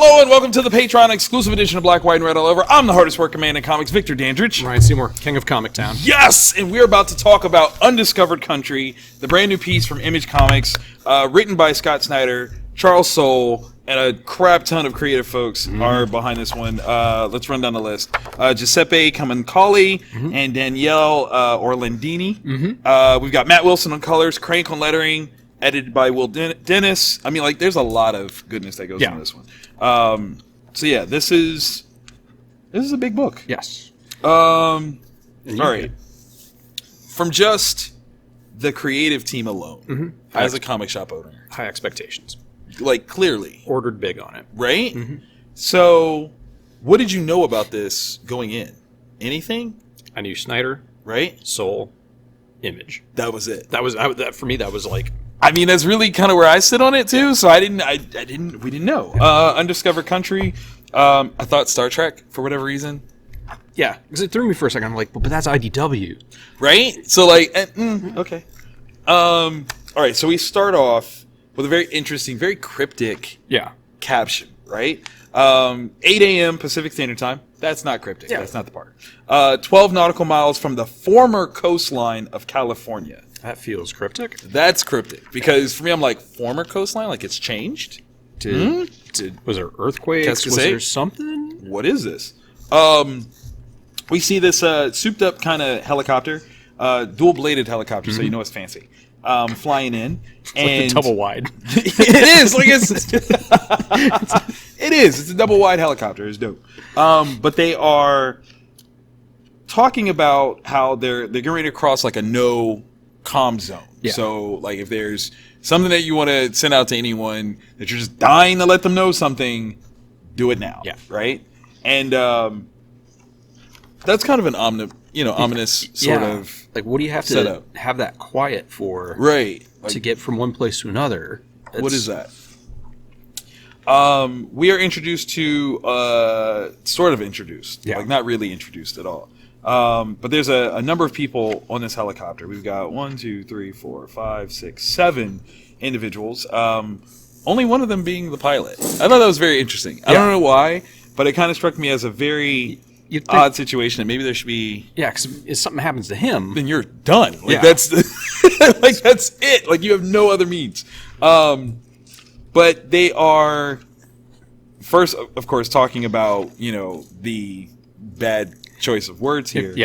Hello and welcome to the Patreon exclusive edition of Black, White, and Red All Over. I'm the hardest working man in comics, Victor Dandridge. Ryan Seymour, King of Comic Town. Yes! And we're about to talk about Undiscovered Country, the brand new piece from Image Comics, written by Scott Snyder, Charles Soule, and a crap ton of creative folks are behind this one. Let's run down the list. Giuseppe Camuncoli and Danielle Orlandini. We've got Matt Wilson on colors, Crank on lettering, edited by Will Dennis. I mean, like, there's a lot of goodness that goes into this one. So yeah, this is a big book. Yes. All right. From just the creative team alone, as a comic shop owner, High expectations. like, clearly Ordered big on it. right. So, what did you know about this going in? Anything? I knew Snyder, Right. Soul, Image. That was it. That for me, that was like... I mean, that's really kind of where I sit on it too. So we didn't know. Undiscovered Country. I thought Star Trek for whatever reason. Yeah, because it threw me for a second. I'm like, but that's IDW. Right? So like, okay. All right. So we start off with a very interesting, very cryptic caption. Right? 8 a.m. Pacific Standard Time. That's not cryptic. Yeah. That's not the part. 12 nautical miles from the former coastline of California. That feels cryptic. That's cryptic because for me, I'm like, former coastline, like it's changed. Was there earthquakes? Was there something? What is this? We see this souped up kind of helicopter, dual bladed helicopter, so you know it's fancy. Flying in, and Like a double wide. it is like it is. It's a double wide helicopter. It's dope. But they are talking about how they're getting ready to cross like a no comm zone. Yeah. So like if there's something that you want to send out to anyone that you're just dying to let them know something, do it now. Yeah. Right. And that's kind of an ominous sort of like. What do you have to setup. have that quiet for? Right. Like, To get from one place to another. what is that? We are introduced to sort of introduced, like not really introduced at all. But there's a number of people on this helicopter. We've got 1, 2, 3, 4, 5, 6, 7 individuals. Only one of them being the pilot. I thought that was very interesting. I don't know why, but it kind of struck me as a very odd situation. And maybe there should be. Yeah, because if something happens to him, Then you're done. Like that's like that's it. Like you have no other means. But they are first, of course, talking about the bad choice of words here.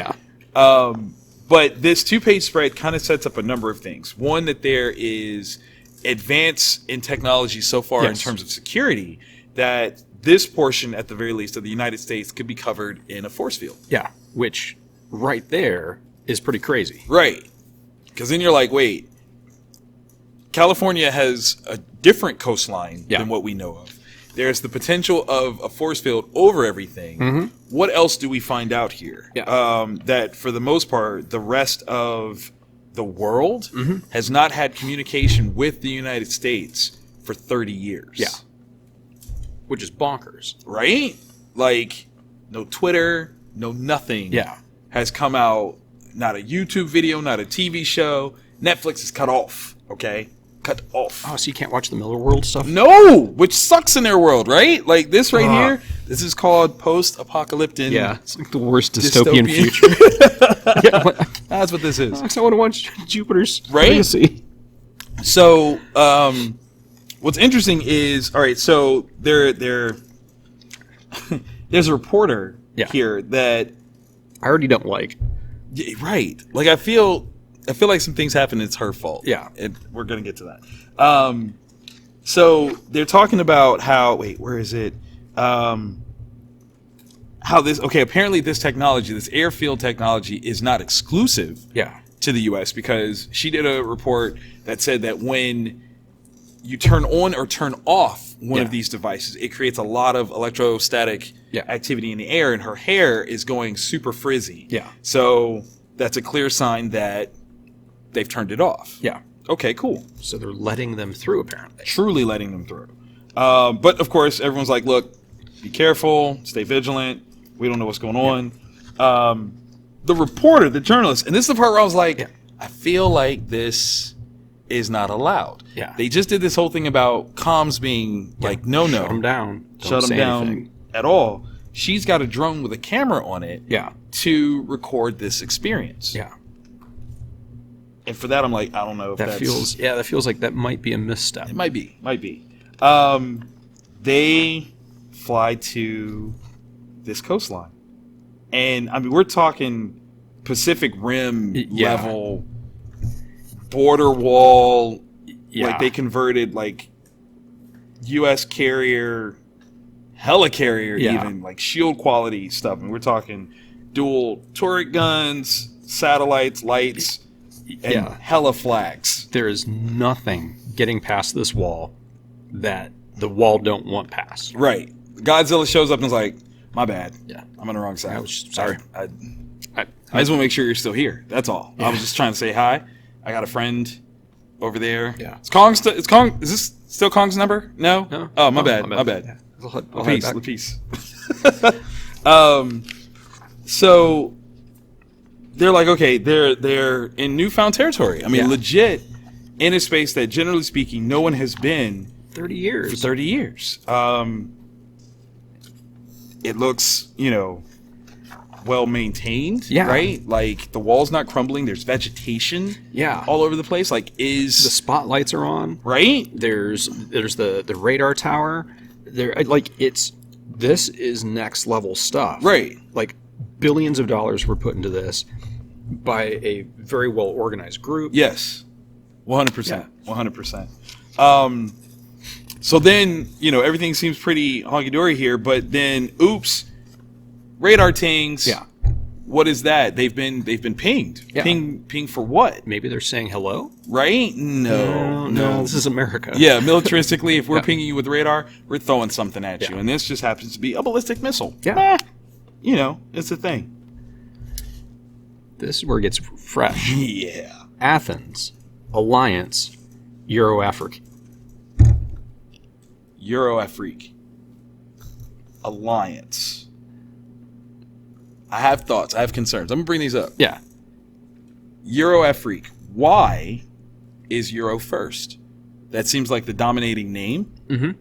But this 2-page spread kind of sets up a number of things. One, that there is advance in technology so far in terms of security that this portion, at the very least, of the United States could be covered in a force field. Yeah, which right there is pretty crazy. Right. Because then you're like, wait, California has a different coastline than what we know of. There's the potential of a force field over everything. What else do we find out here? That for the most part, the rest of the world has not had communication with the United States for 30 years. Yeah. Which is bonkers. Right? Like, no Twitter, no nothing has come out. Not a YouTube video, not a TV show. Netflix is cut off, okay? Cut off. Oh, so you can't watch the Miller World stuff? No, which sucks in their world, right? Like this right here, this is called post-apocalyptic. Yeah, it's like the worst dystopian future. That's what this is. I want to watch Jupiter's Right? Legacy. So, what's interesting is, all right, so there's a reporter here that I already don't like. Right. Like I feel like some things happen. It's her fault. Yeah. And we're going to get to that. So they're talking about how, wait, where is it? How this, apparently this technology, this airfield technology is not exclusive to the U.S. because she did a report that said that when you turn on or turn off one of these devices, it creates a lot of electrostatic activity in the air, and her hair is going super frizzy. Yeah. So that's a clear sign that they've turned it off. Yeah. Okay, cool. So they're letting them through, apparently. Truly letting them through. But, of course, everyone's like, look, be careful, stay vigilant. We don't know what's going on. The reporter, the journalist, and this is the part where I was like, I feel like this is not allowed. Yeah. They just did this whole thing about comms being like, no. Shut them down. Shut them down at all. She's got a drone with a camera on it to record this experience. Yeah. And for that, I'm like, I don't know if that feels like that might be a misstep. It might be. They fly to this coastline. And, I mean, we're talking Pacific Rim level border wall. Yeah. Like, they converted, like, U.S. carrier, helicarrier even, like, shield quality stuff. And we're talking dual turret guns, satellites, lights, and hella flags. There is nothing getting past this wall that the wall don't want past. Right. Godzilla shows up and is like, my bad. Yeah. I'm on the wrong side. I was sorry. I just want to make sure you're still here. That's all. Yeah. I was just trying to say hi. I got a friend over there. Yeah. Is Kong is this still Kong's number? No? No. Oh, my bad. My bad. Yeah. Peace. So they're like, okay, they're in Newfound Territory. I mean, legit in a space that, generally speaking, no one has been 30 years. For 30 years. It looks, well maintained, right? Like, the wall's not crumbling. There's vegetation all over the place. Like, the spotlights are on. Right? There's the radar tower. This is next level stuff. Right. Like, billions of dollars were put into this by a very well organized group. Yes. 100%. 100%. So then, everything seems pretty honky-dory here, but then, oops, radar tings. Yeah. What is that? They've been pinged. Yeah. Ping for what? Maybe they're saying hello? Right? No. This is America. Yeah, militaristically, if we're pinging you with radar, we're throwing something at you. And this just happens to be a ballistic missile. Yeah. It's a thing. This is where it gets fresh. Yeah. Athens, Alliance, Euro-Africa. Euro-Afrique. Alliance. I have thoughts. I have concerns. I'm going to bring these up. Yeah. Euro-Afrique. Why is Euro first? That seems like the dominating name. Mm-hmm.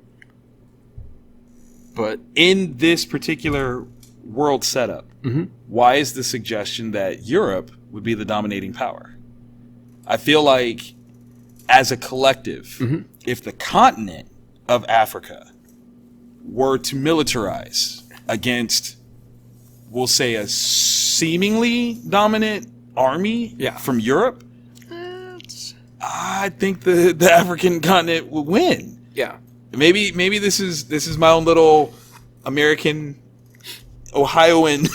But in this particular world setup, why is the suggestion that Europe would be the dominating power? I feel like, as a collective, if the continent of Africa were to militarize against, we'll say, a seemingly dominant army from Europe, I think the African continent would win. Yeah. Maybe this is my own little American Ohioan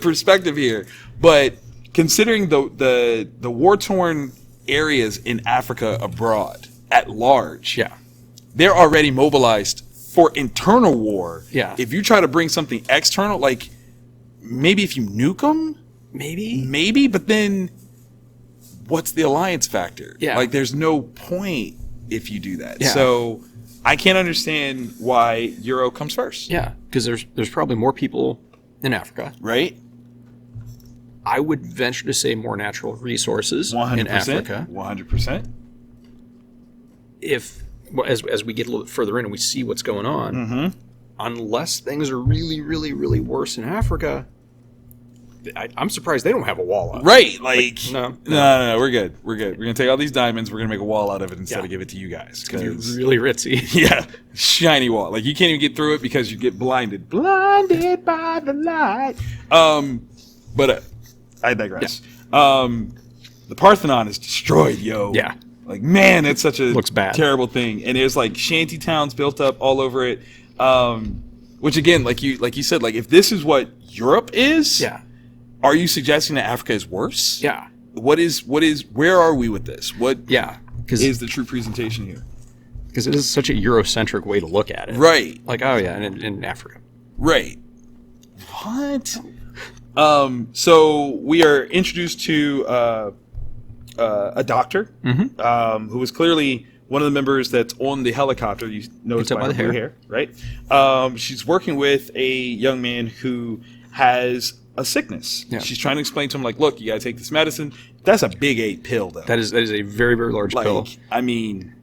perspective here, but considering the war-torn areas in Africa abroad at large, they're already mobilized for internal war. Yeah. If you try to bring something external, like maybe if you nuke them, maybe, but then what's the alliance factor? Yeah. Like, there's no point if you do that. Yeah. So I can't understand why Euro comes first. Yeah, because there's probably more people in Africa. Right? I would venture to say more natural resources 100%, in Africa. 100%. As we get a little bit further in and we see what's going on, unless things are really, really, really worse in Africa, I'm surprised they don't have a wall up. Right, like no, we're good. We're gonna take all these diamonds. We're gonna make a wall out of it instead of give it to you guys because you're really ritzy. Yeah, shiny wall. Like, you can't even get through it because you get blinded by the light. But I digress. Yeah. The Parthenon is destroyed, yo. Yeah. Like, man, it's such a looks bad. Terrible thing. And there's like shanty towns built up all over it. Which, again, like you said, like, if this is what Europe is, are you suggesting that Africa is worse? Yeah. Where are we with this? What is the true presentation here? Because it is such a Eurocentric way to look at it. Right. Like, oh yeah, in Africa. Right. What? So we are introduced to a doctor who is clearly one of the members that's on the helicopter. You notice by her blue hair, right? She's working with a young man who has a sickness. Yeah. She's trying to explain to him, like, look, you got to take this medicine. That's a big 8 pill, though. That is a very, very large pill. I mean,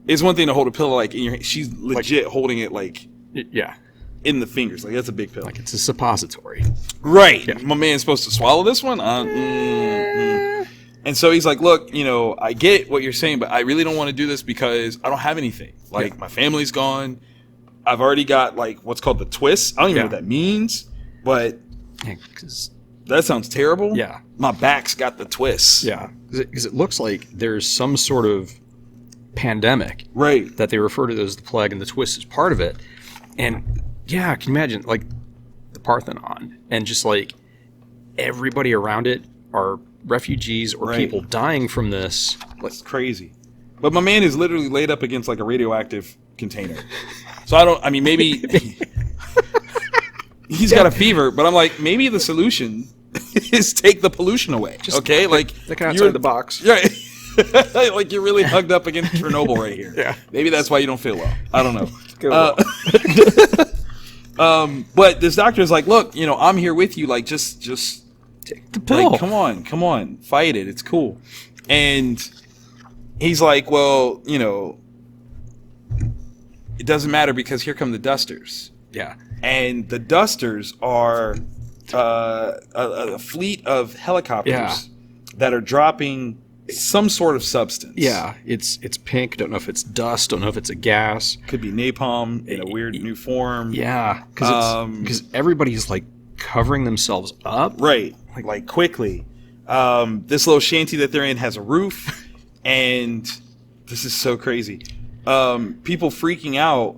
it's one thing to hold a pill like in your hand. She's legit holding it like in the fingers. Like, that's a big pill. Like it's a suppository. Right. Yeah. My man's supposed to swallow this one? And so he's like, look, I get what you're saying, but I really don't want to do this because I don't have anything. Like, my family's gone. I've already got, like, what's called the twist. I don't even know what that means, but that sounds terrible. Yeah. My back's got the twist. Yeah. Because it looks like there's some sort of pandemic. Right. That they refer to as the plague, and the twist is part of it. And, yeah, can you imagine, like, the Parthenon, and just, like, everybody around it are refugees or people dying from this. It's crazy. But my man is literally laid up against like a radioactive container. So maybe he's got a fever, but I'm like, maybe the solution is take the pollution away. Okay? Like, look outside the box. Right. Like, you're really hugged up against Chernobyl right here. Yeah. Maybe that's why you don't feel well. I don't know. But this doctor is like, look, I'm here with you. Like, just take the pill. Like, come on, fight it. It's cool. And he's like, well, it doesn't matter because here come the dusters. Yeah. And the dusters are a fleet of helicopters that are dropping some sort of substance. Yeah, it's pink. Don't know if it's dust. Don't know if it's a gas. Could be napalm in a weird new form. Yeah, because everybody's like covering themselves up. Right. Like quickly. This little shanty that they're in has a roof, and this is so crazy. People freaking out,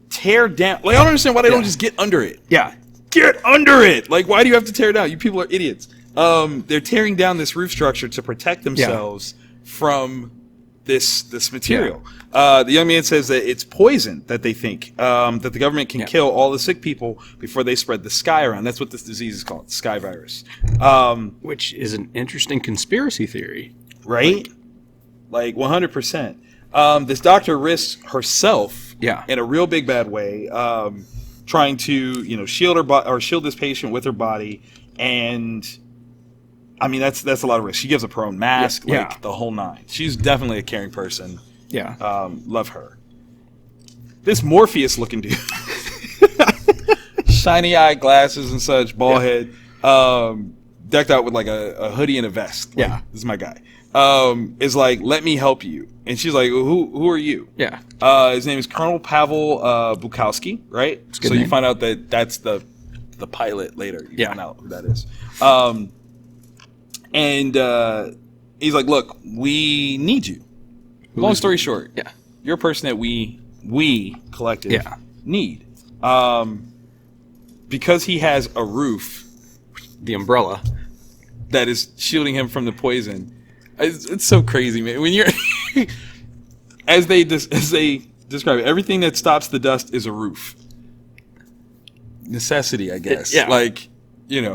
tear down. Like, I don't understand why they don't just get under it. Yeah. Get under it! Like, why do you have to tear it down? You people are idiots. They're tearing down this roof structure to protect themselves from this material. The young man says that it's poison that they think, that the government can kill all the sick people before they spread the sky around. That's what this disease is called, sky virus. Which is an interesting conspiracy theory. Right? Like 100%. This doctor risks herself in a real big bad way, trying to, shield this patient with her body. And I mean, that's a lot of risk. She gives up her own mask, the whole nine. She's definitely a caring person. Yeah. Love her. This Morpheus-looking dude. Shiny eye glasses and such, bald head. Decked out with like a hoodie and a vest. Like, this is my guy. Is like, let me help you. And she's like, who are you? Yeah. His name is Colonel Pavel Bukowski, right? So name. You find out that that's the pilot later. You find out who that is. And he's like, look, we need you. Long story short, you're a person that we collective need. Because he has a roof, the umbrella, that is shielding him from the poison. It's so crazy, man. When you're as they describe it, everything that stops the dust is a roof. Necessity, I guess. Like, they're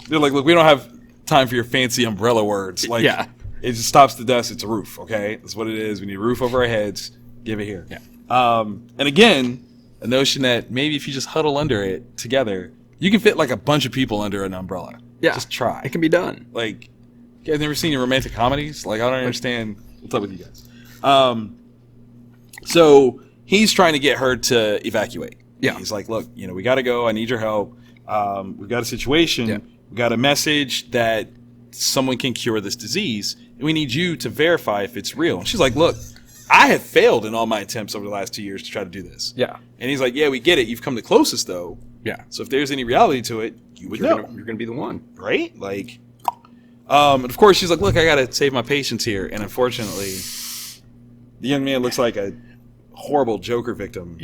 like, look, we don't have time for your fancy umbrella words. Like, it just stops the dust. It's a roof. Okay, that's what it is. We need a roof over our heads. Give it here. And again, a notion that maybe if you just huddle under it together, you can fit like a bunch of people under an umbrella. Just try. It can be done. Like, you guys never seen any romantic comedies? Like, I don't understand what's up with you guys. So he's trying to get her to evacuate. He's like, look, we got to go. I need your help. We've got a situation. We got a message that someone can cure this disease, and we need you to verify if it's real. And she's like, look, I have failed in all my attempts over the last 2 years to try to do this. And he's like, yeah, we get it. You've come the closest, though. So if there's any reality to it, you would know. You're going to be the one. Right? Like, and of course, she's like, look, I got to save my patients here. And unfortunately, the young man looks like a horrible Joker victim.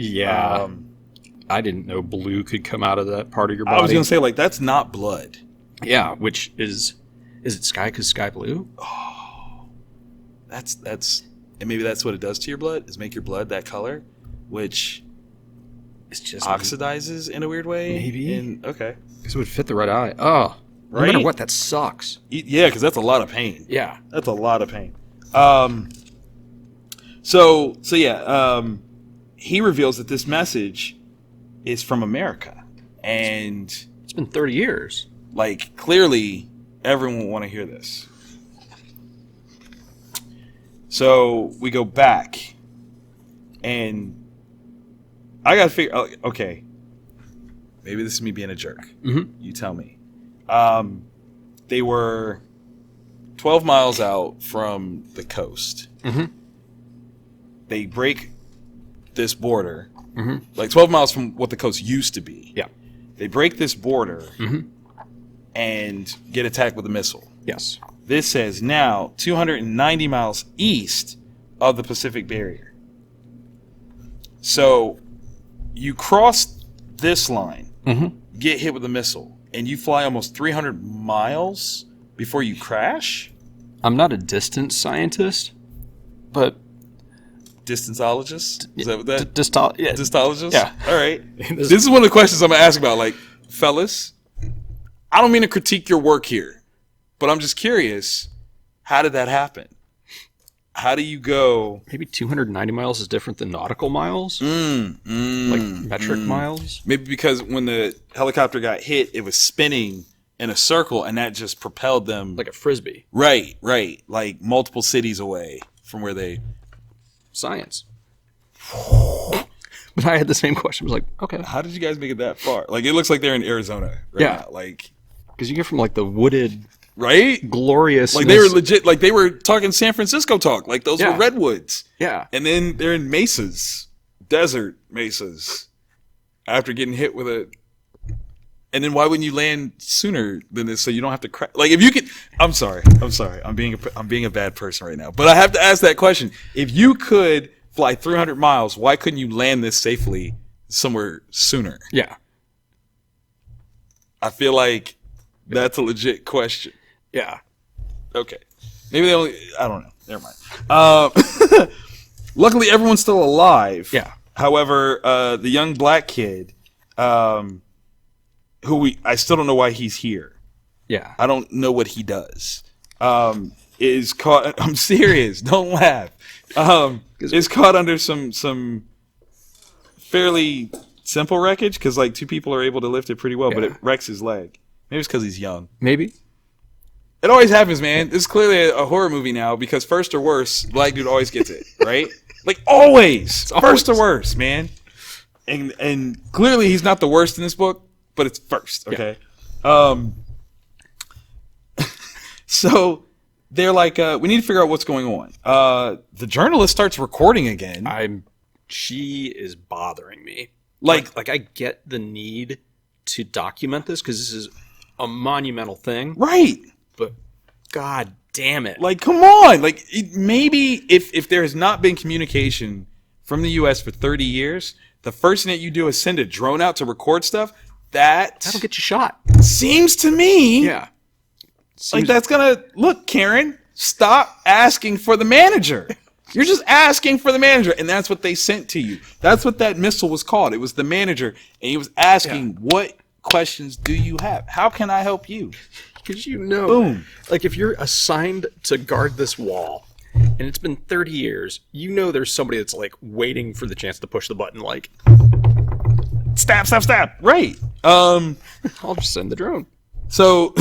I didn't know blue could come out of that part of your body. I was going to say, like, that's not blood. Yeah, which is it sky because sky blue? Oh, that's, and maybe that's what it does to your blood, is make your blood that color, which it's just oxidizes in a weird way. Maybe. Okay. Because it would fit the red eye. Oh, no matter what, that sucks. Yeah, because that's a lot of pain. Yeah. That's a lot of pain. He reveals that this message is from America. And it's been 30 years. Like, clearly, everyone will want to hear this. So we go back, and I gotta figure. Okay, maybe this is me being a jerk. Mm-hmm. You tell me. They were 12 miles out from the coast. Mm-hmm. They break this border, Mm-hmm. like 12 miles from what the coast used to be. Yeah. They break this border Mm-hmm. and get attacked with a missile. Yes. This says now 290 miles east of the Pacific Barrier. So you cross this line, Mm-hmm. get hit with a missile, and you fly almost 300 miles before you crash? I'm not a distance scientist, but Distanceologist? Is that what that? yeah. Distologist? Yeah. All right. This is one of the questions I'm going to ask about. Like, fellas, I don't mean to critique your work here, but I'm just curious, how did that happen? How do you go? Maybe 290 miles is different than nautical miles? Like metric miles? Maybe because when the helicopter got hit, it was spinning in a circle, and that just propelled them. Like a frisbee. Right. Like multiple cities away from where they... Science. But I had the same question. I was like, okay. How did you guys make it that far? Like, it looks like they're in Arizona right Yeah. now. Like... Because you get from like the wooded... Right? Glorious. Like they were legit, like they were talking San Francisco talk. Like those were redwoods. Yeah. And then they're in mesas, desert mesas, after getting hit with a... And then why wouldn't you land sooner than this so you don't have to crash? Like if you could... I'm sorry. I'm being a bad person right now. But I have to ask that question. If you could fly 300 miles, why couldn't you land this safely somewhere sooner? Yeah. I feel like that's a legit question. Yeah. Okay. Maybe they only... I don't know. Never mind. Luckily, everyone's still alive. Yeah. However, the young black kid, I still don't know why he's here. Yeah. I don't know what he does. Is caught... I'm serious. Don't laugh. Is caught under some fairly simple wreckage because like two people are able to lift it pretty well, but it wrecks his leg. Maybe it's because he's young. Maybe. It always happens, man. This is clearly a horror movie now because first or worse, black dude always gets it, right? Like always. First or worse, man. And clearly he's not the worst in this book, but it's first, okay? Yeah. So they're like, we need to figure out what's going on. The journalist starts recording again. She is bothering me. Like I get the need to document this because this is a monumental thing. Right. But God damn it. Like, come on. Like, maybe if there has not been communication from the U.S. for 30 years, the first thing that you do is send a drone out to record stuff. That'll get you shot. Seems to me. Yeah. Like, that's going to... Look, Karen, stop asking for the manager. You're just asking for the manager, and that's what they sent to you. That's what that missile was called. It was the manager, and he was asking, what questions do you have? How can I help you? Because you know, boom. Like if you're assigned to guard this wall, and it's been 30 years, you know there's somebody that's like waiting for the chance to push the button, like stab. Right. I'll just send the drone. So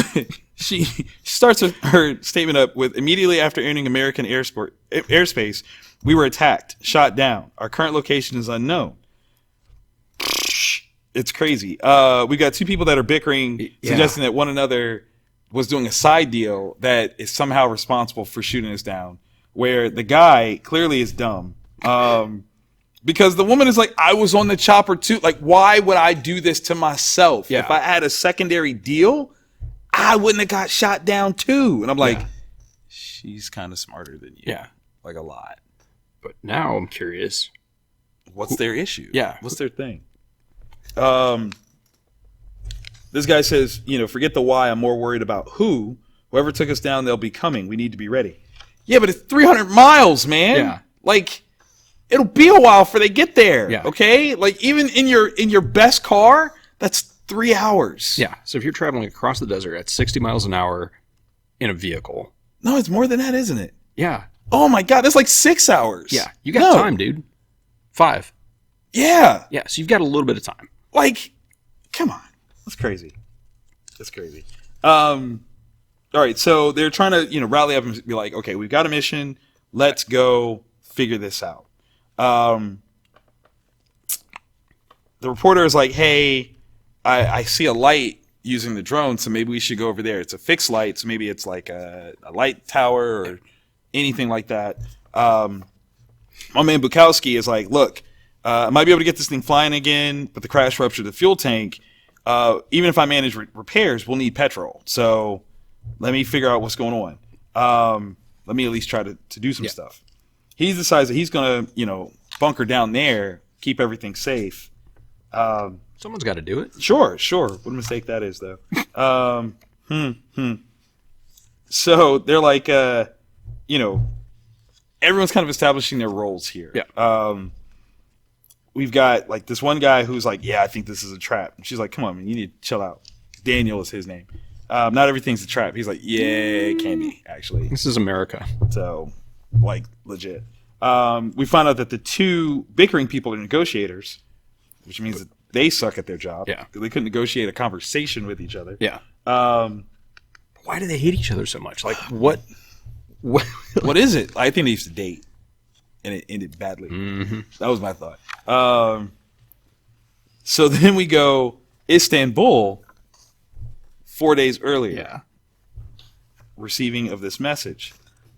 she starts her statement up with, immediately after entering American airspace, we were attacked, shot down. Our current location is unknown. It's crazy. We got two people that are bickering, suggesting that one another was doing a side deal that is somehow responsible for shooting us down, where the guy clearly is dumb. Because the woman is like, I was on the chopper too. Like, why would I do this to myself? If I had a secondary deal, I wouldn't have got shot down too. And I'm like, she's kind of smarter than you. Yeah. Like a lot. But now I'm curious. What's their issue? Yeah. What's their thing? This guy says, forget the why. I'm more worried about who. Whoever took us down, they'll be coming. We need to be ready. Yeah, but it's 300 miles, man. Yeah. Like, it'll be a while before they get there. Yeah. Okay? Like, even in your best car, that's 3 hours. Yeah. So if you're traveling across the desert at 60 miles an hour in a vehicle. No, it's more than that, isn't it? Yeah. Oh my God, that's like 6 hours. Yeah. You got time, dude. 5. Yeah. Yeah. So you've got a little bit of time. Like, come on. That's crazy. All right, so they're trying to, rally up and be like, okay, we've got a mission. Let's go figure this out. The reporter is like, hey, I see a light using the drone, so maybe we should go over there. It's a fixed light, so maybe it's like a light tower or anything like that. My man Bukowski is like, look, I might be able to get this thing flying again, but the crash ruptured the fuel tank. Even if I manage repairs, we'll need petrol. So let me figure out what's going on. Let me at least try to do some stuff. He decides that he's going to, bunker down there, keep everything safe. Someone's got to do it. Sure. What a mistake that is, though. So they're like, everyone's kind of establishing their roles here. Yeah. We've got like this one guy who's like, yeah, I think this is a trap. And she's like, come on, man, you need to chill out. Daniel is his name. Not everything's a trap. He's like, yeah, it can be, actually. This is America. So, like, legit. We find out that the two bickering people are negotiators, which means that they suck at their job. Yeah. They couldn't negotiate a conversation with each other. Yeah. Why do they hate each other so much? Like, what is it? I think they used to date, and it ended badly. Mm-hmm. That was my thought. So then we go Istanbul 4 days earlier. Yeah. Receiving of this message.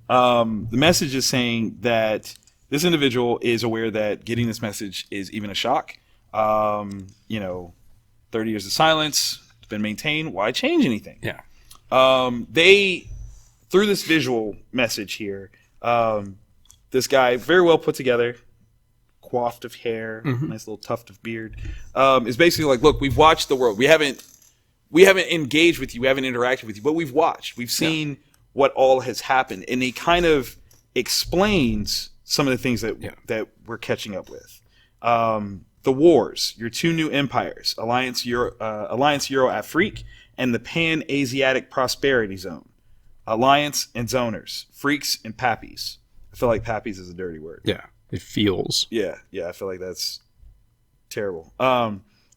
The message is saying that this individual is aware that getting this message is even a shock. 30 years of silence has been maintained. Why change anything? Yeah. They, through this visual message here, this guy, very well put together, coiffed of hair, nice little tuft of beard, is basically like, look, we've watched the world. We haven't engaged with you. We haven't interacted with you, but we've watched. We've seen what all has happened. And he kind of explains some of the things that we're catching up with. The wars, your two new empires, Alliance Euro-Afrique and the Pan-Asiatic Prosperity Zone. Alliance and zoners, freaks and pappies. I feel like pappies is a dirty word. Yeah. It feels. Yeah, I feel like that's terrible.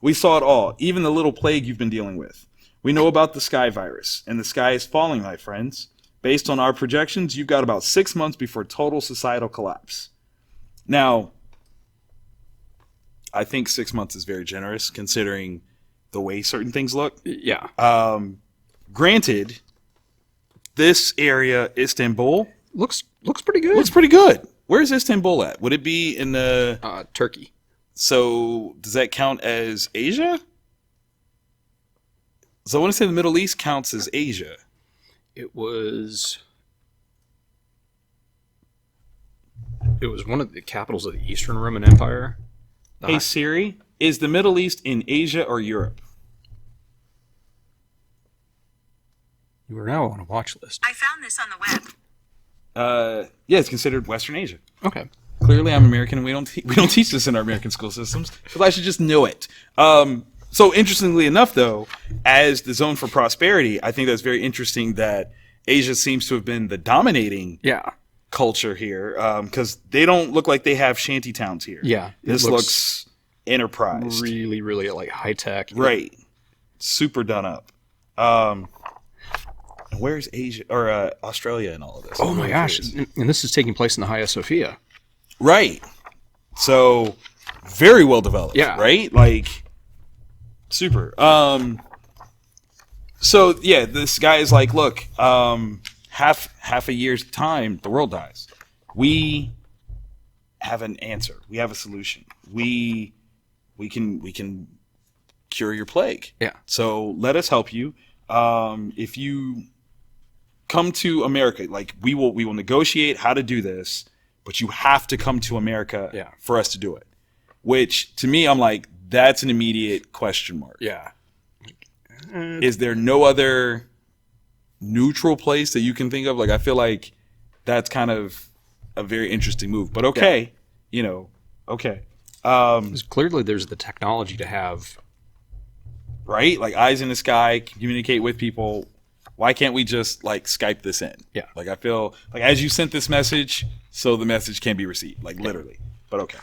We saw it all, even the little plague you've been dealing with. We know about the sky virus, and the sky is falling, my friends. Based on our projections, you've got about 6 months before total societal collapse. Now, I think 6 months is very generous, considering the way certain things look. Yeah. Granted, this area, Istanbul, Looks pretty good. looks pretty good. Where's Istanbul at? Would it be in the... Turkey. So, does that count as Asia? So, I want to say the Middle East counts as Asia. It was one of the capitals of the Eastern Roman Empire. Hey, Siri, is the Middle East in Asia or Europe? You are now on a watch list. I found this on the web. Yeah, it's considered Western Asia. Okay. Clearly, I'm American, and we don't teach this in our American school systems. But I should just know it. So, interestingly enough, though, as the zone for prosperity, I think that's very interesting that Asia seems to have been the dominating culture here, because they don't look like they have shanty towns here. Yeah, this looks enterprise, really, really like high tech. Right, super done up. Where's Asia or Australia in all of this? Oh my gosh! And this is taking place in the Hagia Sophia. Right. So very well developed. Yeah. Right. Like super. So yeah, this guy is like, look, half a year's time, the world dies. We have an answer. We have a solution. We can cure your plague. Yeah. So let us help you. If you come to America, like we will negotiate how to do this, but you have to come to America for us to do it. Which to me, I'm like, that's an immediate question mark. Yeah. Is there no other neutral place that you can think of? Like, I feel like that's kind of a very interesting move. But okay, okay. Because clearly there's the technology to have. Right? Like eyes in the sky, communicate with people. Why can't we just like Skype this in? Yeah. Like I feel like as you sent this message, so the message can be received, like literally. But okay.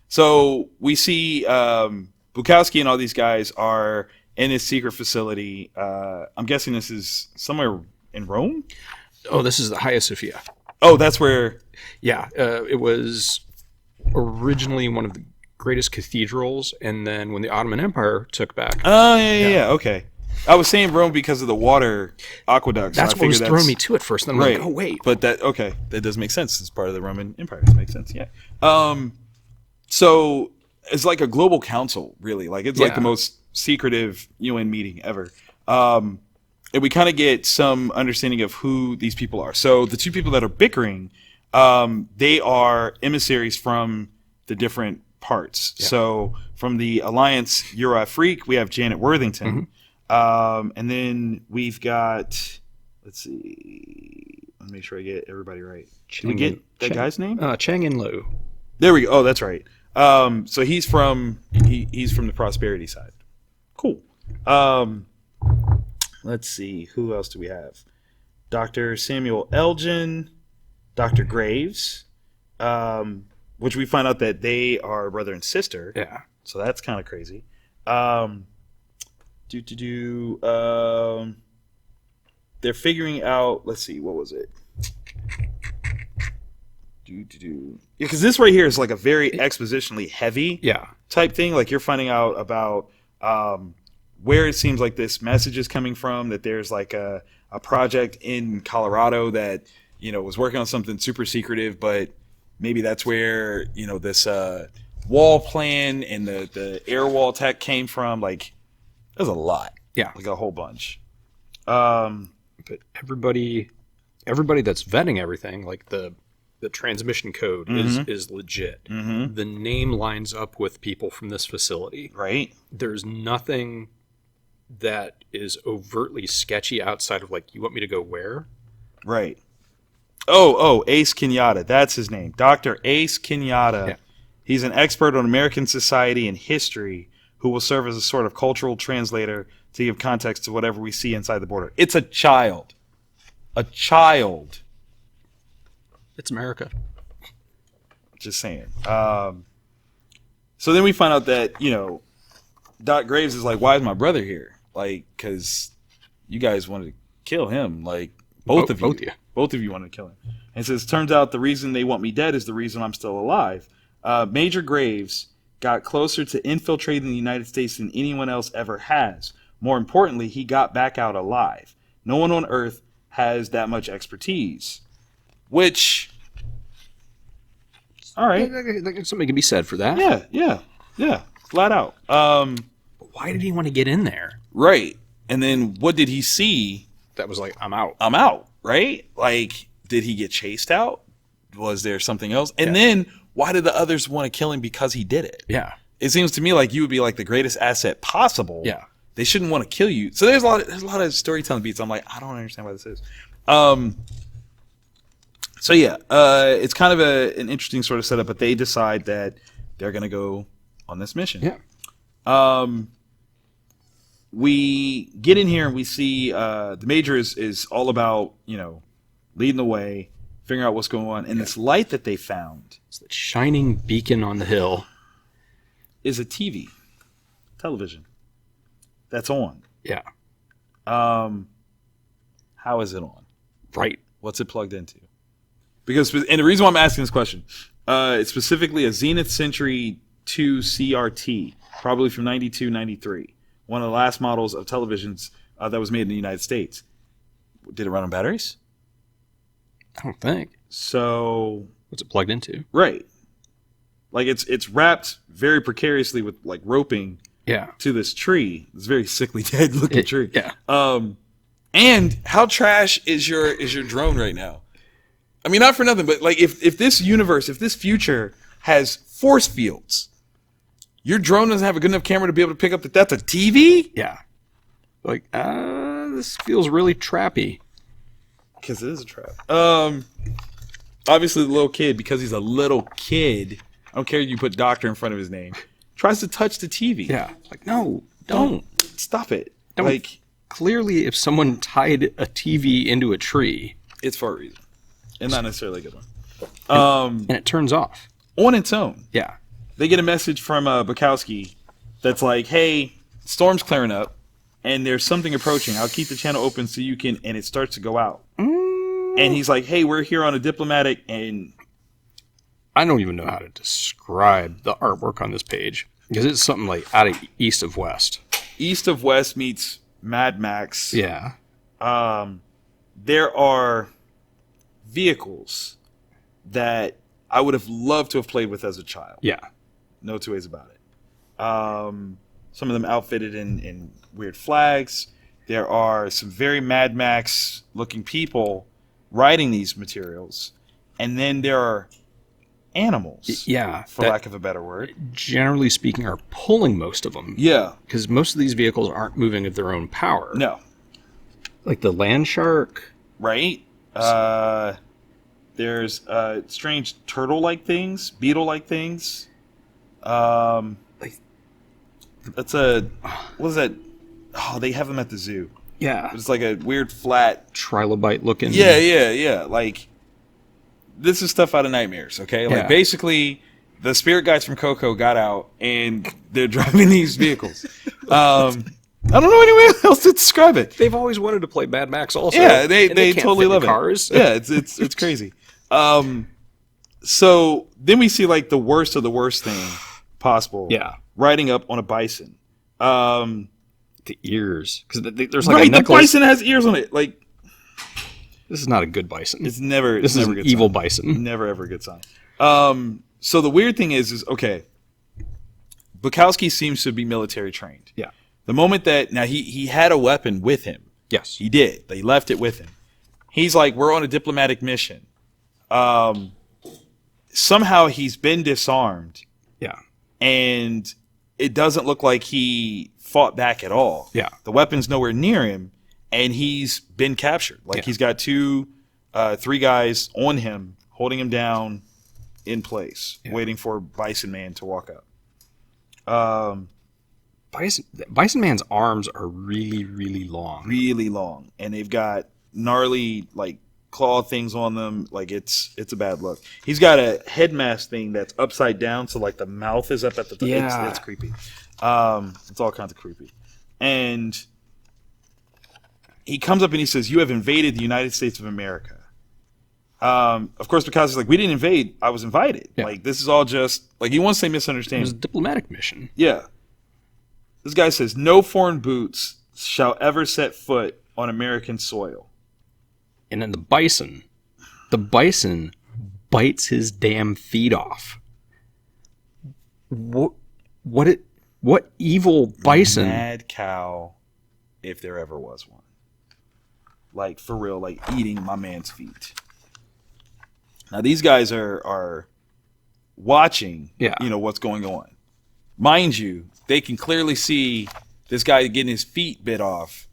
So we see Bukowski and all these guys are in this secret facility. I'm guessing this is somewhere in Rome. Oh, this is the Hagia Sophia. Oh, that's where. Yeah, it was originally one of the greatest cathedrals, and then when the Ottoman Empire took back. Oh, yeah. Okay. I was saying Rome because of the water aqueducts. That's what was throwing me to it first. Then I'm like, oh, wait. But that does make sense. It's part of the Roman Empire. It makes sense, yeah. So it's like a global council, really. Like it's like the most secretive UN meeting ever. And we kind of get some understanding of who these people are. So the two people that are bickering, they are emissaries from the different parts. Yeah. So from the Alliance Euro-Afrique, we have Janet Worthington. And then we've got, let's see, let me make sure I get everybody right. Did we get that guy's name? Chang In Lu. There we go. Oh, that's right. So he's from the prosperity side. Cool. Let's see. Who else do we have? Dr. Samuel Elgin, Dr. Graves, which we find out that they are brother and sister. Yeah. So that's kind of crazy. They're figuring out. Let's see. What was it? Because this right here is like a very expositionally heavy type thing. Like you're finding out about where it seems like this message is coming from, that there's like a project in Colorado that, was working on something super secretive, but maybe that's where, this wall plan and the air wall tech came from. Like there's a lot. Yeah. Like a whole bunch. But everybody that's vetting everything, like the transmission code is legit. The name lines up with people from this facility. Right. There's nothing that is overtly sketchy outside of like, you want me to go where? Right. Oh, Ace Kenyatta. That's his name. Dr. Ace Kenyatta. Yeah. He's an expert on American society and history who will serve as a sort of cultural translator to give context to whatever we see inside the border. It's a child. A child. It's America. Just saying. So then we find out that, Doc Graves is like, why is my brother here? Like, because you guys wanted to kill him. Like, both of you wanted to kill him. And says, turns out the reason they want me dead is the reason I'm still alive. Major Graves got closer to infiltrating the United States than anyone else ever has. More importantly, he got back out alive. No one on Earth has that much expertise. Which, all right. Something can be said for that. Yeah. Flat out. Why did he want to get in there? Right. And then what did he see? That was like, I'm out. Right? Like, did he get chased out? Was there something else? And then why did the others want to kill him because he did it? Yeah. It seems to me like you would be like the greatest asset possible. Yeah. They shouldn't want to kill you. So there's a lot of storytelling beats. I'm like, I don't understand why this is. So yeah, it's kind of an interesting sort of setup, but they decide that they're going to go on this mission. Yeah. We get in here and we see the Major is all about, leading the way, figuring out what's going on. And this light that they found, it's that shining beacon on the hill, is a television that's on. Yeah. How is it on? Right. What's it plugged into? And the reason why I'm asking this question, it's specifically a Zenith Century 2 CRT, probably from 92, 93. One of the last models of televisions that was made in the United States. Did it run on batteries? I don't think. So what's it plugged into? Right. Like it's wrapped very precariously with like roping to this tree. This very sickly dead looking tree. Yeah. And how trash is your drone right now? I mean, not for nothing, but like if this universe, if this future has force fields, your drone doesn't have a good enough camera to be able to pick up that that's a TV? Yeah. Like, this feels really trappy. Because it is a trap. Obviously the little kid, because he's a little kid, I don't care if you put doctor in front of his name, tries to touch the TV. Yeah. Like, no, don't. Stop it. Don't. Like, clearly if someone tied a TV into a tree, it's for a reason. And not necessarily a good one. And it turns off. On its own. Yeah. They get a message from Bukowski that's like, hey, storm's clearing up and there's something approaching. I'll keep the channel open so you can, and it starts to go out. and he's like, "Hey, we're here on a diplomatic," and I don't even know how to describe the artwork on this page because it's something like out of East of West. East of West meets Mad Max. Yeah. There are vehicles that I would have loved to have played with as a child. Yeah. No two ways about it. Some of them outfitted in weird flags. There are some very Mad Max looking people riding these materials. And then there are animals. Yeah. For lack of a better word. Generally speaking, are pulling most of them. Yeah. Because most of these vehicles aren't moving of their own power. No. Like the land shark. Right. There's strange turtle-like things, beetle-like things. That's what is that? Oh, they have them at the zoo. Yeah. It's like a weird flat trilobite looking. Yeah. Like, this is stuff out of nightmares, okay? Like, basically, the spirit guides from Coco got out, and they're driving these vehicles. I don't know anyone else to describe it. They've always wanted to play Mad Max also. Yeah, they totally love cars. It. Yeah, it's crazy. So then we see, like, the worst of the worst thing possible. Yeah. Riding up on a bison. The ears. Because there's like a necklace. The bison has ears on it. Like, this is not a good bison. It's never. This is an evil bison. Never ever a good sign. So the weird thing is okay. Bukowski seems to be military trained. Yeah. The moment that now he had a weapon with him. Yes. He did. They left it with him. He's like, we're on a diplomatic mission. Somehow he's been disarmed. Yeah. And it doesn't look like he fought back at all. Yeah. The weapon's nowhere near him, and he's been captured. Like, he's got 3 guys on him, holding him down in place, waiting for Bison Man to walk up. Bison Man's arms are really, really long. Really long. And they've got gnarly, like, claw things on them. Like, it's a bad look. He's got a head mask thing that's upside down, so like the mouth is up at the top. Yeah. It's creepy. It's all kinds of creepy. And he comes up and he says, "You have invaded the United States of America." Of course, because he's like, "We didn't invade. I was invited." Yeah. Like, this is all just like, he wants to say misunderstanding. It was a diplomatic mission. Yeah. This guy says, "No foreign boots shall ever set foot on American soil." And then the bison bites his damn feet off. What evil bison? Mad cow, if there ever was one. Like, for real, like eating my man's feet. Now these guys are watching, what's going on. Mind you, they can clearly see this guy getting his feet bit off,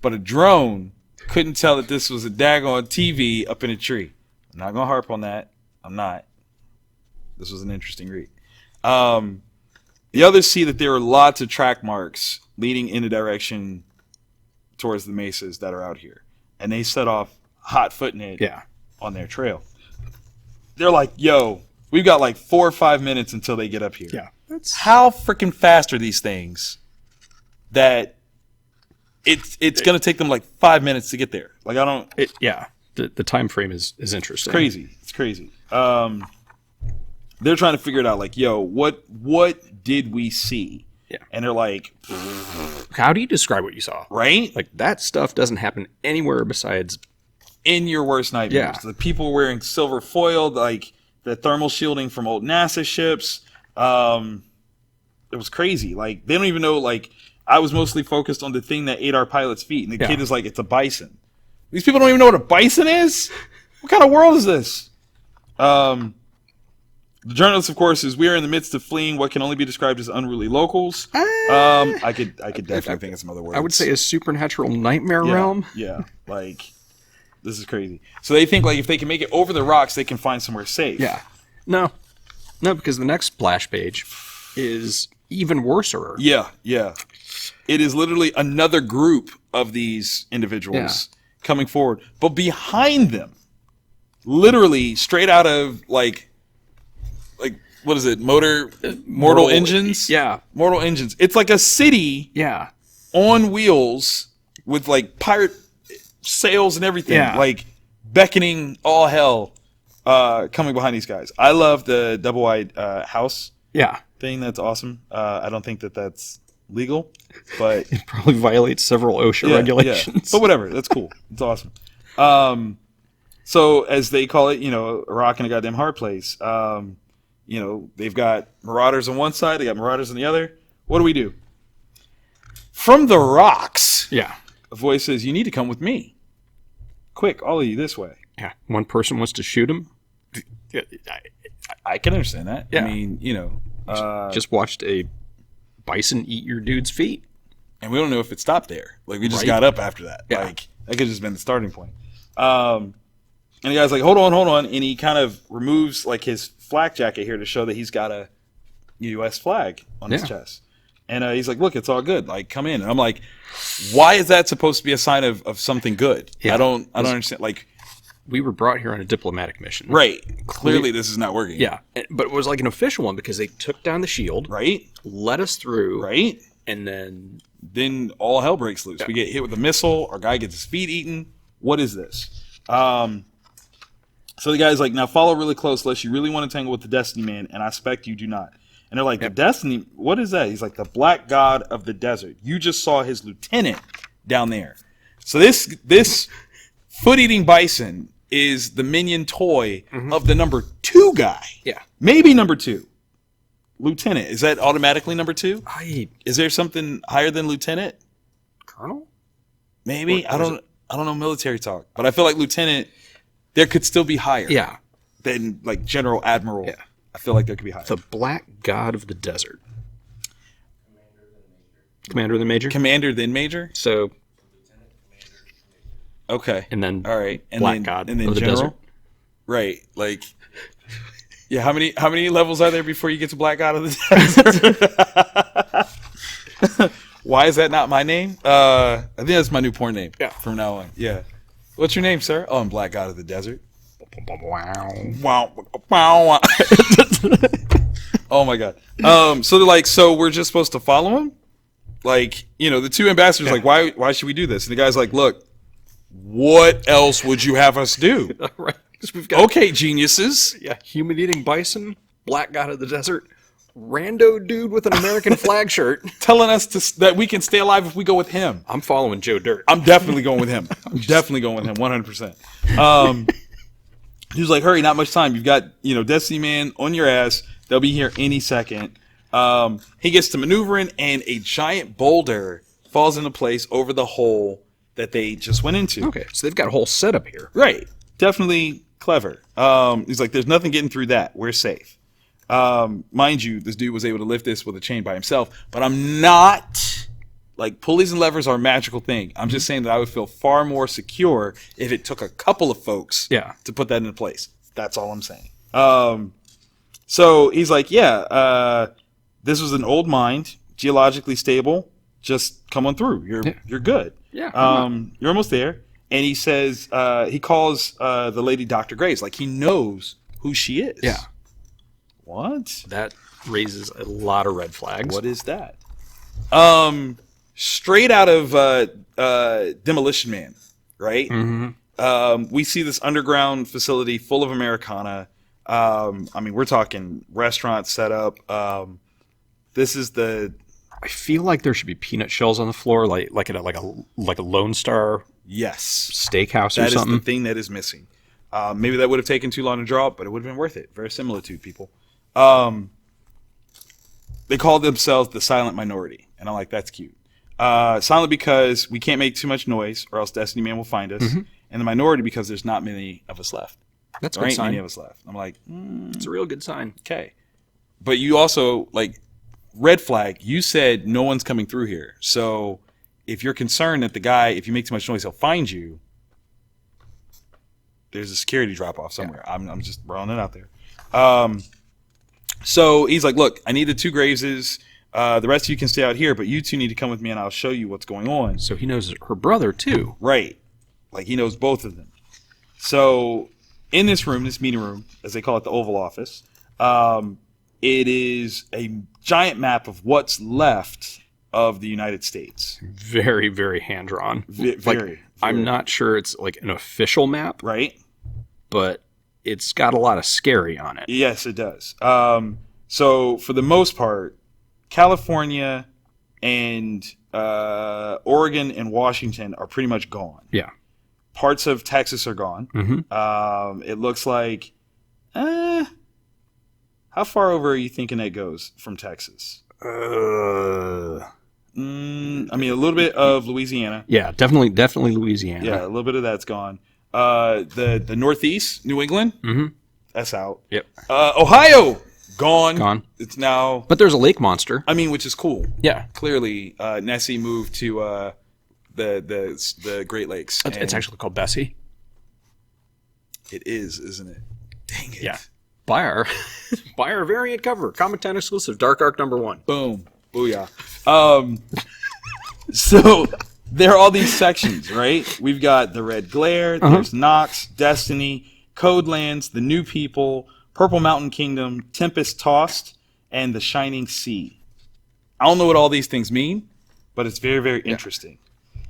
but a drone couldn't tell that this was a daggone TV up in a tree. I'm not going to harp on that. I'm not. This was an interesting read. The others see that there are lots of track marks leading in a direction towards the mesas that are out here. And they set off hot-footing it on their trail. They're like, yo, we've got like 4 or 5 minutes until they get up here. Yeah. How freaking fast are these things that it's going to take them like 5 minutes to get there? Like, I don't... The time frame is interesting. It's crazy. They're trying to figure it out. Like, yo, what did we see? Yeah. And they're like... How do you describe what you saw? Right? Like, that stuff doesn't happen anywhere besides... in your worst nightmares. Yeah. The people wearing silver foil, like the thermal shielding from old NASA ships. It was crazy. Like, they don't even know, like, I was mostly focused on the thing that ate our pilot's feet. And the kid is like, it's a bison. These people don't even know what a bison is? What kind of world is this? The journalist, of course, is we are in the midst of fleeing what can only be described as unruly locals. I could definitely think of some other words. I would say a supernatural nightmare realm. Yeah, like, this is crazy. So they think, like, if they can make it over the rocks, they can find somewhere safe. Yeah. No, because the next splash page is even worser. Yeah. It is literally another group of these individuals coming forward. But behind them, literally straight out of, like what is it? Mortal Engines? Yeah. Mortal Engines. It's like a city on wheels with, like, pirate sails and everything. Yeah. Like, beckoning all hell coming behind these guys. I love the double-wide house thing. That's awesome. I don't think that that's legal, but it probably violates several OSHA regulations. Yeah. But whatever, that's cool. It's awesome. So as they call it, a rock in a goddamn hard place. They've got Marauders on one side, they got Marauders on the other. What do we do? From the rocks, a voice says, "You need to come with me. Quick, all of you this way." Yeah, one person wants to shoot him. I can understand that. Yeah. I mean, just watched a bison eat your dude's feet. And we don't know if it stopped there. Like, we just got up after that. Yeah. Like, that could have just been the starting point. And the guy's like, hold on. And he kind of removes, like, his flak jacket here to show that he's got a U.S. flag on his chest. And he's like, look, it's all good. Like, come in. And I'm like, why is that supposed to be a sign of something good? Yeah. I don't understand. Like, we were brought here on a diplomatic mission. Right. Clearly, this is not working. Yeah. But it was like an official one because they took down the shield. Right. Let us through. Right. And then all hell breaks loose. Yeah. We get hit with a missile. Our guy gets his feet eaten. What is this? So the guy's like, now follow really close unless you really want to tangle with the Destiny Man, and I expect you do not. And they're like, the Destiny, what is that? He's like, the Black God of the Desert. You just saw his lieutenant down there. So this foot-eating bison is the minion toy of the number 2 guy. Yeah. Maybe number 2. Lieutenant. Is that automatically number 2? Is there something higher than lieutenant? Colonel? Maybe. I don't know military talk, but I feel like lieutenant there could still be higher. Yeah. Than like general, admiral. Yeah. I feel like there could be higher. The Black God of the Desert. Commander then Major? Commander then Major? So okay. And then all right. And Black then, God and then of the general? Desert. Right. Like yeah, how many levels are there before you get to Black God of the Desert? Why is that not my name? I think that's my new porn name. Yeah. From now on. Yeah. What's your name, sir? Oh, I'm Black God of the Desert. Wow. Oh my God. So they're like, so we're just supposed to follow him? Like, the 2 ambassadors like, why should we do this? And the guy's like, look, what else would you have us do? Right. We've got, okay, geniuses. Yeah, human-eating bison, Black God of the Desert, rando dude with an American flag shirt. Telling us that we can stay alive if we go with him. I'm following Joe Dirt. I'm definitely going with him. I'm definitely going with him, 100%. He was like, hurry, not much time. You've got, Destiny Man on your ass. They'll be here any second. He gets to maneuvering, and a giant boulder falls into place over the hole that they just went into. Okay, so they've got a whole setup here. Right. Definitely clever. He's like, there's nothing getting through that. We're safe. Mind you, this dude was able to lift this with a chain by himself, but I'm not, like, pulleys and levers are a magical thing. I'm just saying that I would feel far more secure if it took a couple of folks to put that into place. That's all I'm saying. So he's like, this was an old mine, geologically stable. Just come on through. You're good. Yeah. You're almost there. And he says, he calls the lady Dr. Grace, like he knows who she is. Yeah. What? That raises a lot of red flags. What is that? Straight out of Demolition Man, right? Mm-hmm. We see this underground facility full of Americana. We're talking restaurant setup. This is the. I feel like there should be peanut shells on the floor, like a Lone Star. Yes. Steakhouse or something. That is the thing that is missing. Maybe that would have taken too long to draw up, but it would have been worth it. Verisimilitude, people. They called themselves the Silent Minority, and I'm like, that's cute. Silent because we can't make too much noise, or else Destiny Man will find us. Mm-hmm. And the minority because there's not many of us left. That's a there good ain't sign. many of us left. I'm like, it's a real good sign. Okay. But you also, like, red flag, you said no one's coming through here. So if you're concerned that the guy, if you make too much noise, he'll find you, there's a security drop-off somewhere. Yeah. I'm just throwing it out there. So he's like, look, I need the 2 Graveses. The rest of you can stay out here, but you 2 need to come with me and I'll show you what's going on. So he knows her brother, too. Right. Like, he knows both of them. So in this room, this meeting room, as they call it, the Oval Office, it is a giant map of what's left of the United States. Very, very hand-drawn. Very, I'm not sure it's like an official map, right? But it's got a lot of scary on it. Yes, it does. So for the most part, California and Oregon and Washington are pretty much gone. Yeah. Parts of Texas are gone. Mm-hmm. It looks like, how far over are you thinking that goes from Texas? I mean, a little bit of Louisiana. Yeah, definitely Louisiana. Yeah, a little bit of that's gone. The Northeast, New England, that's out. Yep. Ohio, gone. It's now. But there's a lake monster. I mean, which is cool. Yeah. Clearly, Nessie moved to the Great Lakes. It's actually called Bessie. It is, isn't it? Dang it. Yeah. Buy our variant cover. Comic 10 exclusive. Dark Arc #1. Boom. Booyah. So there are all these sections, right? We've got the Red Glare, there's Nox, Destiny, Codelands, the New People, Purple Mountain Kingdom, Tempest Tossed, and the Shining Sea. I don't know what all these things mean, but it's very, very interesting.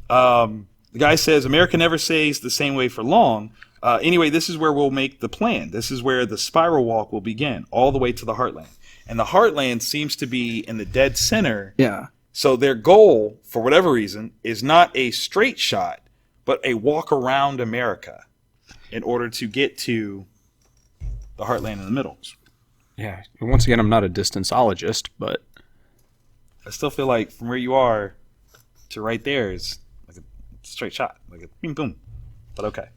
The guy says, America never stays the same way for long. Anyway, this is where we'll make the plan. This is where the spiral walk will begin, all the way to the Heartland. And the Heartland seems to be in the dead center. Yeah. So their goal, for whatever reason, is not a straight shot, but a walk around America in order to get to the Heartland in the middle. Yeah. And once again, I'm not a distanceologist, but I still feel like from where you are to right there is like a straight shot, like a boom, boom. But okay.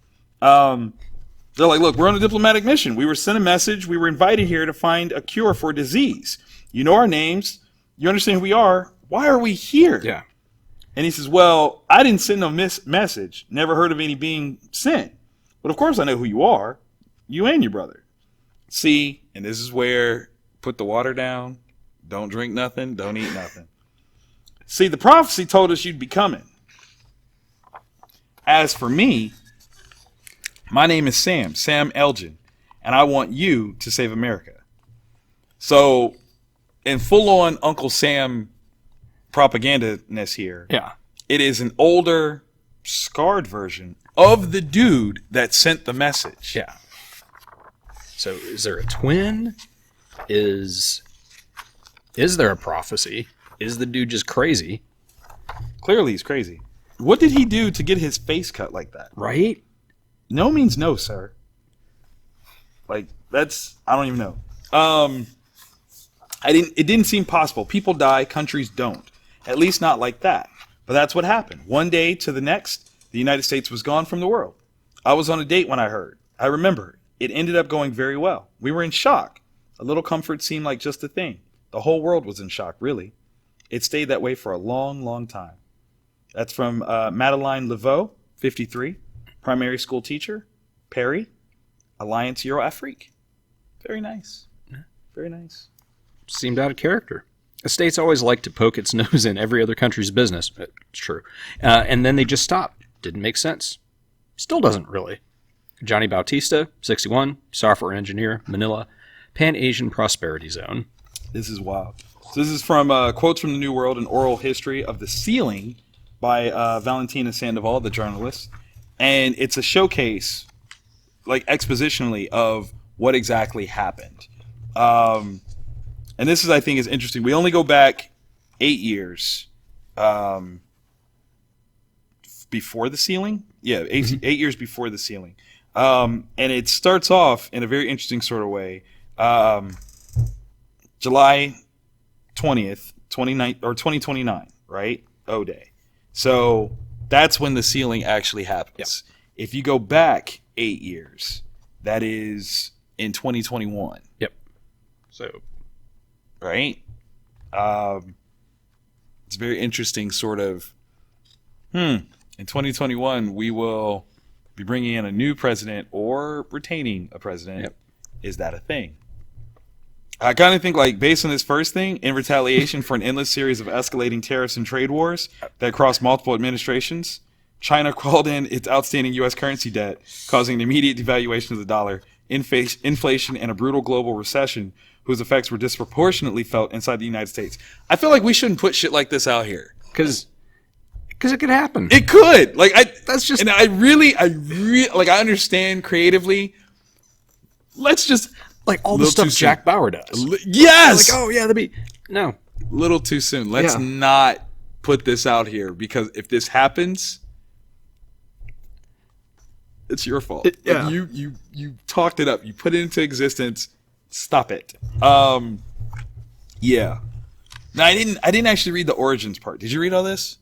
They're like, look, we're on a diplomatic mission. We were sent a message. We were invited here to find a cure for a disease. You know our names. You understand who we are. Why are we here? Yeah. And he says, well, I didn't send no message. Never heard of any being sent. But of course I know who you are. You and your brother. See, and this is where put the water down. Don't drink nothing. Don't eat nothing. See, the prophecy told us you'd be coming. As for me, my name is Sam Elgin, and I want you to save America. So, in full-on Uncle Sam propaganda-ness here, it is an older, scarred version of the dude that sent the message. Yeah. So, is there a twin? Is there a prophecy? Is the dude just crazy? Clearly, he's crazy. What did he do to get his face cut like that? Right? No means no, sir. Like, that's, I don't even know. It didn't seem possible. People die, countries don't. At least not like that. But that's what happened. One day to the next, the United States was gone from the world. I was on a date when I heard. I remember. It ended up going very well. We were in shock. A little comfort seemed like just a thing. The whole world was in shock, really. It stayed that way for a long, long time. That's from Madeline Laveau, 53. Primary school teacher, Perry, Alliance Euro-Afrique. Very nice. Very nice. Seemed out of character. A state's always like to poke its nose in every other country's business. It's true. And then they just stop. Didn't make sense. Still doesn't really. Johnny Bautista, 61, software engineer, Manila, Pan-Asian Prosperity Zone. This is wild. So this is from Quotes from the New World, an oral history of the sealing by Valentina Sandoval, the journalist. And it's a showcase, like expositionally, of what exactly happened. And this is, I think, is interesting. We only go back 8 years before the sealing. Yeah, 8 years before the sealing. And it starts off in a very interesting sort of way. July 20th, 2029, right? O-Day. So that's when the sealing actually happens. Yep. If you go back 8 years, that is in 2021. Yep. So, right? It's very interesting sort of, in 2021, we will be bringing in a new president or retaining a president. Yep. Is that a thing? I kind of think, like, based on this first thing, in retaliation for an endless series of escalating tariffs and trade wars that crossed multiple administrations, China called in its outstanding U.S. currency debt, causing an immediate devaluation of the dollar, inflation, and a brutal global recession whose effects were disproportionately felt inside the United States. I feel like we shouldn't put shit like this out here. Because Because it could happen. It could. That's just... And I really, like, I understand creatively. Let's just... Like, all the stuff Jack Bauer does. Yes! Like, oh, yeah, that'd be... No. Little too soon. Let's not put this out here, because if this happens, it's your fault. You talked it up. You put it into existence. Stop it. Yeah. No, I didn't actually read the origins part. Did you read all this?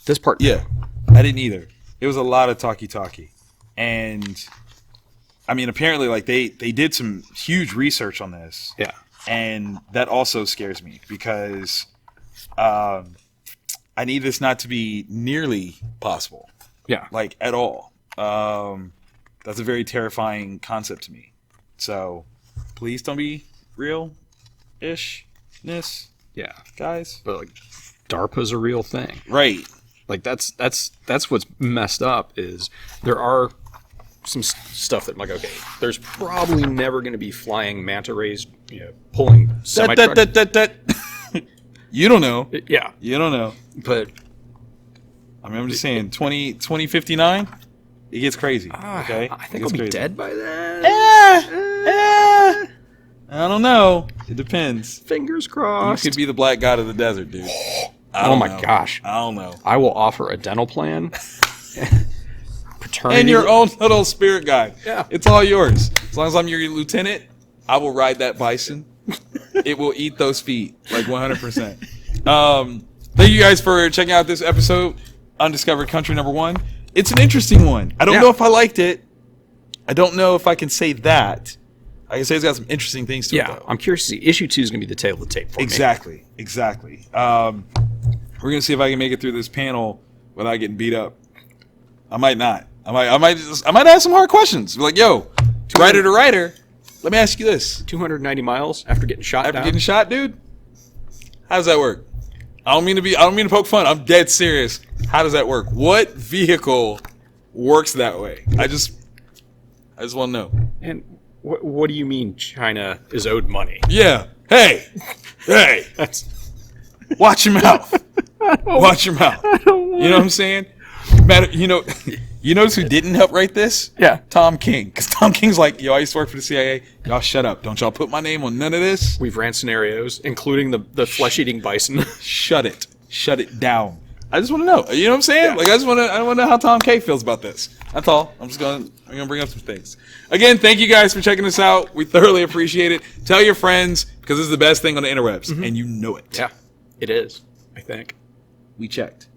This part? Yeah. I didn't either. It was a lot of talkie. And I mean, apparently, like, they did some huge research on this. Yeah. And that also scares me, because I need this not to be nearly possible. Yeah. Like, at all. That's a very terrifying concept to me. So, please don't be real-ish-ness. Yeah. Guys. But, like, DARPA's a real thing. Right. Like, that's what's messed up, is there are some stuff that I'm like, okay, there's probably never going to be flying manta rays, pulling semi-trucks. You don't know. Yeah. You don't know. But I mean, I'm just saying, 2059, it gets crazy. Okay? I think I'll be dead by then. I don't know. It depends. Fingers crossed. You could be the black god of the desert, dude. Oh my gosh. I don't know. I will offer a dental plan. Paternity. And your own little spirit guide. Yeah. It's all yours. As long as I'm your lieutenant, I will ride that bison. It will eat those feet, like 100%. Thank you guys for checking out this episode, Undiscovered Country #1. It's an interesting one. I don't know if I liked it. I don't know if I can say that. I can say it's got some interesting things to it, though. I'm curious to see. Issue 2 is going to be the tail of the tape for me. Exactly. We're going to see if I can make it through this panel without getting beat up. I might not. I might ask some hard questions. Be like, yo, writer to writer, let me ask you this. 290 miles after getting shot down? After getting shot, dude? How does that work? I don't mean to poke fun. I'm dead serious. How does that work? What vehicle works that way? I just want to know. And what do you mean China is owed money? Yeah. Hey. Watch your mouth. Watch your mouth. You know what I'm saying? You notice who didn't help write this? Yeah. Tom King. Because Tom King's like, yo, I used to work for the CIA. Y'all shut up. Don't y'all put my name on none of this. We've ran scenarios, including the flesh-eating bison. Shut it. Shut it down. I just want to know. You know what I'm saying? Yeah. Like, I want to know how Tom K feels about this. That's all. I'm going to bring up some things. Again, thank you guys for checking us out. We thoroughly appreciate it. Tell your friends, because this is the best thing on the interwebs. Mm-hmm. And you know it. Yeah, it is, I think. We checked.